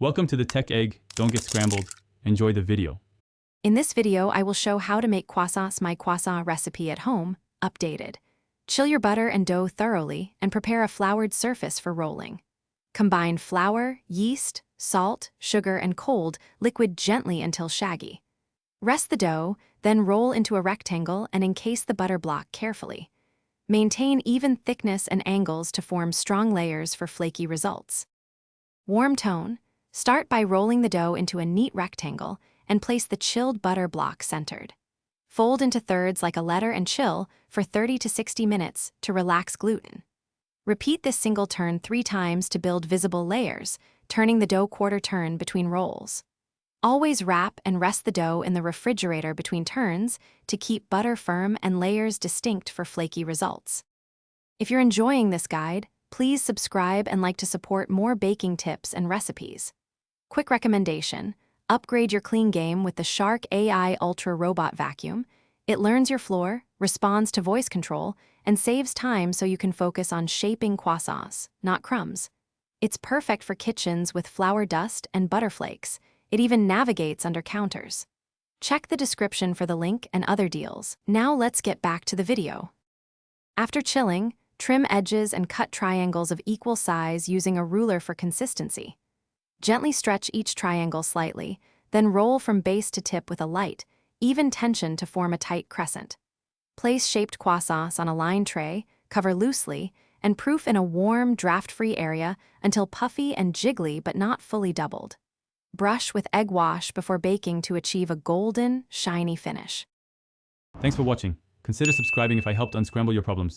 Welcome to the Tech Egg. Don't get scrambled. Enjoy the video. In this video, I will show how to make croissants, my croissant recipe at home, updated. Chill your butter and dough thoroughly and prepare a floured surface for rolling. Combine flour, yeast, salt, sugar, and cold liquid gently until shaggy. Rest the dough, then roll into a rectangle and encase the butter block carefully. Maintain even thickness and angles to form strong layers for flaky results. Warm tone. Start by rolling the dough into a neat rectangle and place the chilled butter block centered. Fold into thirds like a letter and chill for 30 to 60 minutes to relax gluten. Repeat this single turn 3 times to build visible layers, turning the dough quarter turn between rolls. Always wrap and rest the dough in the refrigerator between turns to keep butter firm and layers distinct for flaky results. If you're enjoying this guide, please subscribe and like to support more baking tips and recipes. Quick recommendation: upgrade your clean game with the Shark AI Ultra Robot Vacuum. It learns your floor, responds to voice control, and saves time so you can focus on shaping croissants, not crumbs. It's perfect for kitchens with flour dust and butter flakes. It even navigates under counters. Check the description for the link and other deals. Now let's get back to the video. After chilling, trim edges and cut triangles of equal size using a ruler for consistency. Gently stretch each triangle slightly, then roll from base to tip with a light, even tension to form a tight crescent. Place shaped croissants on a lined tray, cover loosely, and proof in a warm, draft-free area until puffy and jiggly but not fully doubled. Brush with egg wash before baking to achieve a golden, shiny finish. Thanks for watching. Consider subscribing if I helped unscramble your problems.